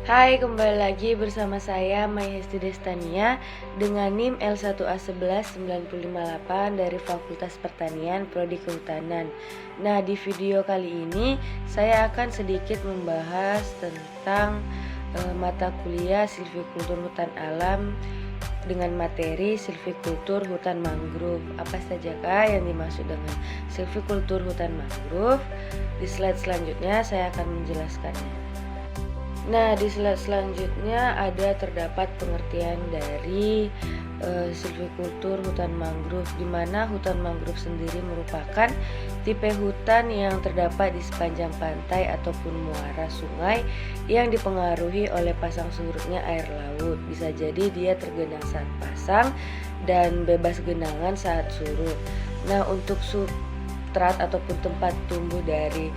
Hai, kembali lagi bersama saya Mayhesti Destania dengan NIM L1A11-958 dari Fakultas Pertanian Prodi Kehutanan. Nah, di video kali ini saya akan sedikit membahas tentang mata kuliah Silvikultur Hutan Alam dengan materi Silvikultur Hutan Mangrove. Apa sajakah yang dimaksud dengan Silvikultur Hutan Mangrove? Di slide selanjutnya saya akan menjelaskannya. Nah, di slide selanjutnya terdapat pengertian dari silvikultur hutan mangrove, di mana hutan mangrove sendiri merupakan tipe hutan yang terdapat di sepanjang pantai ataupun muara sungai yang dipengaruhi oleh pasang surutnya air laut. Bisa jadi dia tergenang saat pasang dan bebas genangan saat surut. Nah, untuk substrat ataupun tempat tumbuh dari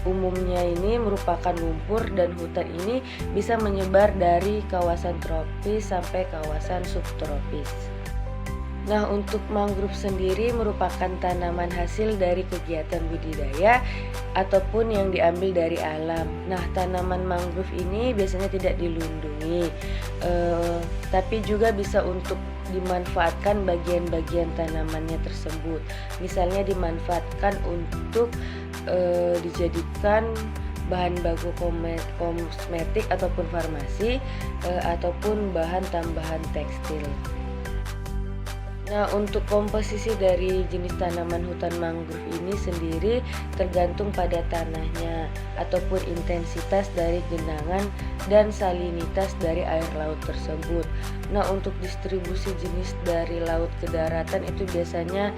umumnya ini merupakan lumpur, dan hutan ini bisa menyebar dari kawasan tropis sampai kawasan subtropis. Nah, untuk mangrove sendiri merupakan tanaman hasil dari kegiatan budidaya ataupun yang diambil dari alam. Nah, tanaman mangrove ini biasanya tidak dilindungi, tapi juga bisa untuk dimanfaatkan bagian-bagian tanamannya tersebut. Misalnya dimanfaatkan untuk dijadikan bahan baku kosmetik ataupun farmasi, ataupun bahan tambahan tekstil. Nah, untuk komposisi dari jenis tanaman hutan mangrove ini sendiri tergantung pada tanahnya ataupun intensitas dari genangan dan salinitas dari air laut tersebut. Nah, untuk distribusi jenis dari laut ke daratan itu biasanya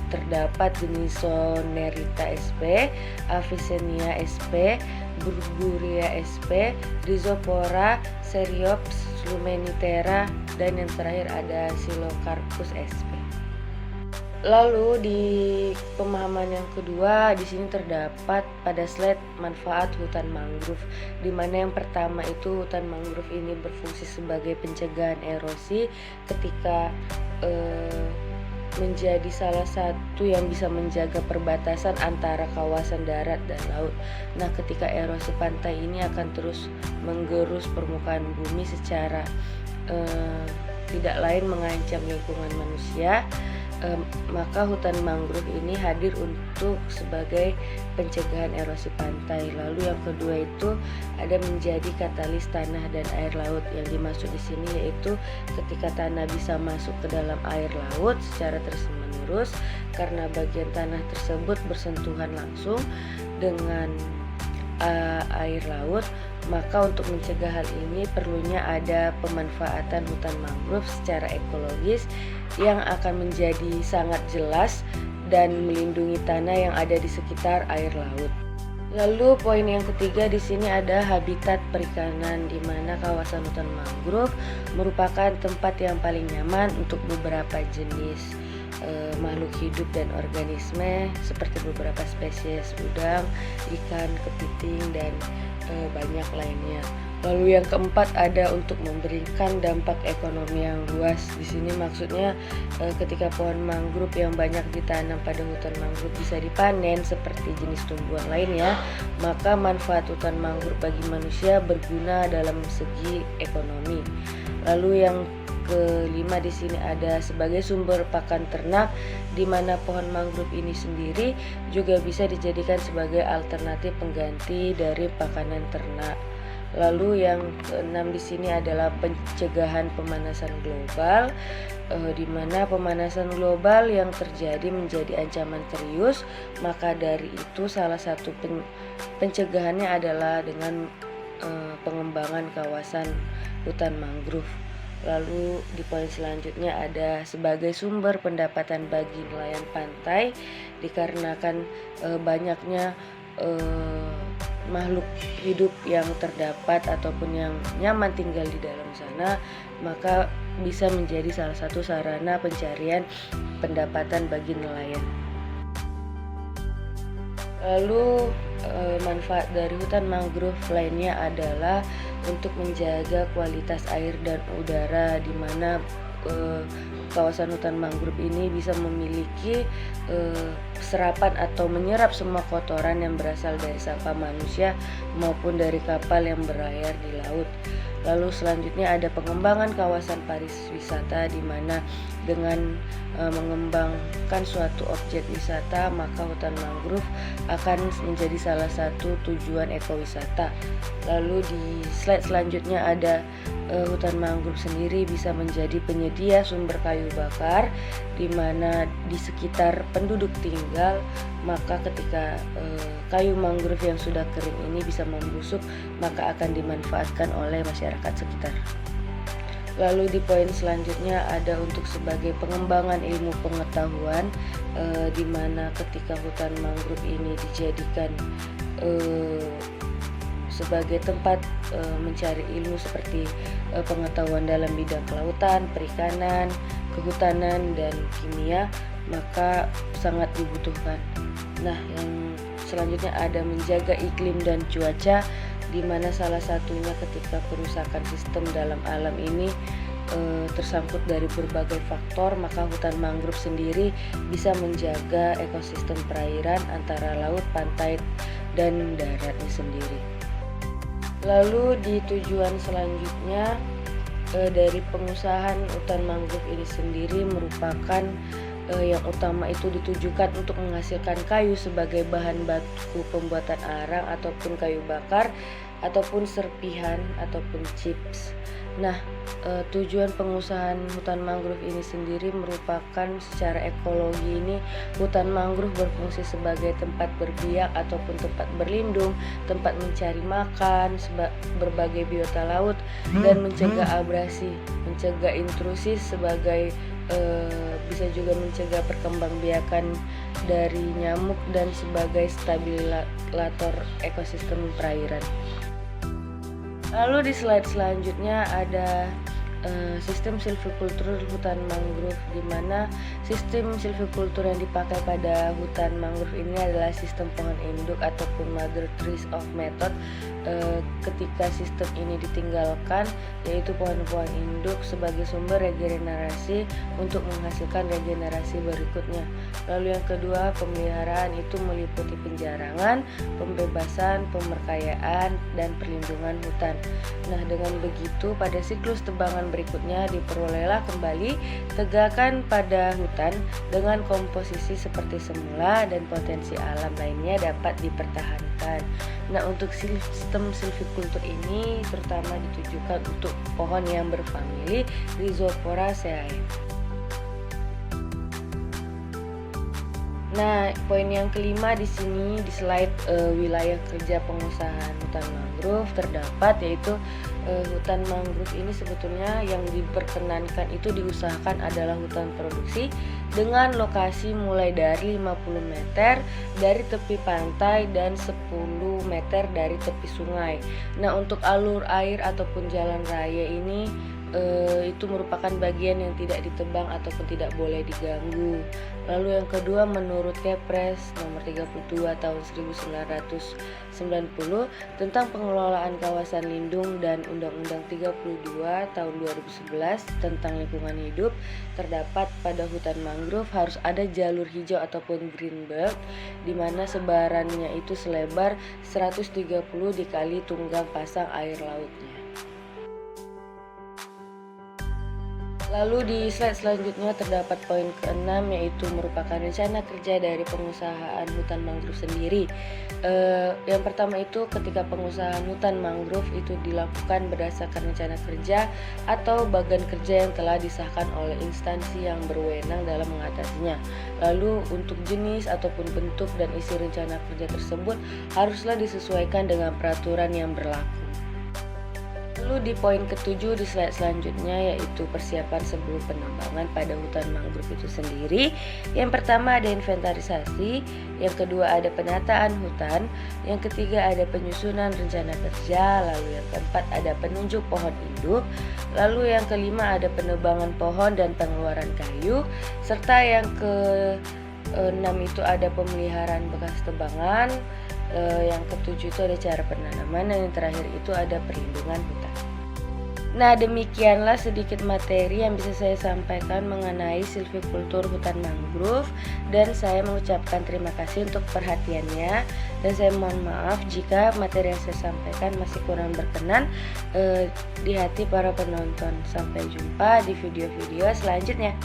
terdapat jenis Sonerita sp, Avicennia sp, Burburia sp, Rhizopora, Seriops, Lumenitera, dan yang terakhir ada Silocarpus sp. Lalu di pemahaman yang kedua di sini terdapat pada slide manfaat hutan mangrove, di mana yang pertama itu hutan mangrove ini berfungsi sebagai pencegahan erosi ketika menjadi salah satu yang bisa menjaga perbatasan antara kawasan darat dan laut. Nah, ketika erosi pantai ini akan terus menggerus permukaan bumi secara tidak lain mengancam lingkungan manusia, maka hutan mangrove ini hadir untuk sebagai pencegahan erosi pantai. Lalu yang kedua itu ada menjadi katalis tanah dan air laut. Yang dimaksud di sini yaitu ketika tanah bisa masuk ke dalam air laut secara terus-menerus karena bagian tanah tersebut bersentuhan langsung dengan air laut, maka untuk mencegah hal ini perlunya ada pemanfaatan hutan mangrove secara ekologis yang akan menjadi sangat jelas dan melindungi tanah yang ada di sekitar air laut. Lalu poin yang ketiga di sini ada habitat perikanan, di mana kawasan hutan mangrove merupakan tempat yang paling nyaman untuk beberapa jenis makhluk hidup dan organisme seperti beberapa spesies udang, ikan, kepiting, dan banyak lainnya. Lalu yang keempat ada untuk memberikan dampak ekonomi yang luas. Di sini maksudnya ketika pohon mangrove yang banyak ditanam pada hutan mangrove bisa dipanen seperti jenis tumbuhan lainnya, maka manfaat hutan mangrove bagi manusia berguna dalam segi ekonomi. Lalu yang kelima di sini ada sebagai sumber pakan ternak, di mana pohon mangrove ini sendiri juga bisa dijadikan sebagai alternatif pengganti dari pakanan ternak. Lalu yang keenam di sini adalah pencegahan pemanasan global, di mana pemanasan global yang terjadi menjadi ancaman serius. Maka dari itu salah satu pencegahannya adalah dengan pengembangan kawasan hutan mangrove. Lalu di poin selanjutnya ada sebagai sumber pendapatan bagi nelayan pantai, dikarenakan banyaknya makhluk hidup yang terdapat ataupun yang nyaman tinggal di dalam sana, maka bisa menjadi salah satu sarana pencarian pendapatan bagi nelayan. Lalu manfaat dari hutan mangrove lainnya adalah untuk menjaga kualitas air dan udara, di mana kawasan hutan mangrove ini bisa memiliki serapan atau menyerap semua kotoran yang berasal dari sampah manusia maupun dari kapal yang berlayar di laut. Lalu selanjutnya ada pengembangan kawasan pariwisata, di mana dengan mengembangkan suatu objek wisata maka hutan mangrove akan menjadi salah satu tujuan ekowisata. Lalu di slide selanjutnya ada hutan mangrove sendiri bisa menjadi penyedia sumber kayu bakar, di mana di sekitar penduduk tinggal, maka ketika kayu mangrove yang sudah kering ini bisa membusuk maka akan dimanfaatkan oleh masyarakat sekitar. Lalu di poin selanjutnya ada untuk sebagai pengembangan ilmu pengetahuan, di mana ketika hutan mangrove ini dijadikan sebagai tempat mencari ilmu seperti pengetahuan dalam bidang kelautan, perikanan, kehutanan, dan kimia, maka sangat dibutuhkan. Nah, yang selanjutnya ada menjaga iklim dan cuaca, di mana salah satunya ketika kerusakan sistem dalam alam ini tersangkut dari berbagai faktor, maka hutan mangrove sendiri bisa menjaga ekosistem perairan antara laut, pantai, dan daratnya sendiri. Lalu di tujuan selanjutnya dari pengusahaan hutan mangrove ini sendiri merupakan yang utama itu ditujukan untuk menghasilkan kayu sebagai bahan baku pembuatan arang ataupun kayu bakar ataupun serpihan ataupun chips. Nah, tujuan pengusahaan hutan mangrove ini sendiri merupakan secara ekologi ini hutan mangrove berfungsi sebagai tempat berbiak ataupun tempat berlindung, tempat mencari makan, berbagai biota laut, dan mencegah abrasi, mencegah intrusi sebagai bisa juga mencegah perkembangbiakan dari nyamuk dan sebagai stabilator ekosistem perairan. Lalu di slide selanjutnya ada sistem silvikultur hutan mangrove, di mana sistem silvikultur yang dipakai pada hutan mangrove ini adalah sistem pohon induk ataupun mother trees of method. Ketika sistem ini ditinggalkan, yaitu pohon-pohon induk sebagai sumber regenerasi untuk menghasilkan regenerasi berikutnya. Lalu yang kedua, pemeliharaan itu meliputi penjarangan, pembebasan, pemerkayaan, dan perlindungan hutan. Nah, dengan begitu pada siklus tebangan berikutnya diperolehlah kembali tegakan pada hutan dengan komposisi seperti semula dan potensi alam lainnya dapat dipertahankan. Nah, untuk sistem silvikultur ini terutama ditujukan untuk pohon yang berfamili Rhizoporaceae. Nah, poin yang kelima di sini di slide wilayah kerja pengusahaan hutan mangrove terdapat, yaitu hutan mangrove ini sebetulnya yang diperkenankan itu diusahakan adalah hutan produksi dengan lokasi mulai dari 50 meter dari tepi pantai dan 10 meter dari tepi sungai. Nah, untuk alur air ataupun jalan raya ini itu merupakan bagian yang tidak ditebang ataupun tidak boleh diganggu. Lalu yang kedua, menurut Kepres nomor 32 tahun 1990 tentang pengelolaan kawasan lindung dan Undang-Undang 32 tahun 2011 tentang lingkungan hidup, terdapat pada hutan mangrove harus ada jalur hijau ataupun green belt, di mana sebarannya itu selebar 130 dikali tunggang pasang air lautnya. Lalu di slide selanjutnya terdapat poin ke-6, yaitu merupakan rencana kerja dari pengusahaan hutan mangrove sendiri. Yang pertama itu ketika pengusahaan hutan mangrove itu dilakukan berdasarkan rencana kerja atau bagan kerja yang telah disahkan oleh instansi yang berwenang dalam mengatasinya. Lalu untuk jenis ataupun bentuk dan isi rencana kerja tersebut haruslah disesuaikan dengan peraturan yang berlaku. Lalu di poin ke-7 di slide selanjutnya, yaitu persiapan sebelum penambangan pada hutan mangrove itu sendiri. Yang pertama ada inventarisasi, yang kedua ada penataan hutan, yang ketiga ada penyusunan rencana kerja, lalu yang keempat ada penunjuk pohon induk, lalu yang kelima ada penebangan pohon dan pengeluaran kayu, serta yang ke-6 itu ada pemeliharaan bekas tebangan. Yang ke-7 itu ada cara penanaman, dan yang terakhir itu ada perlindungan hutan. Nah, demikianlah sedikit materi yang bisa saya sampaikan mengenai silvikultur hutan mangrove, dan saya mengucapkan terima kasih untuk perhatiannya, dan saya mohon maaf jika materi yang saya sampaikan masih kurang berkenan di hati para penonton. Sampai jumpa di video-video selanjutnya.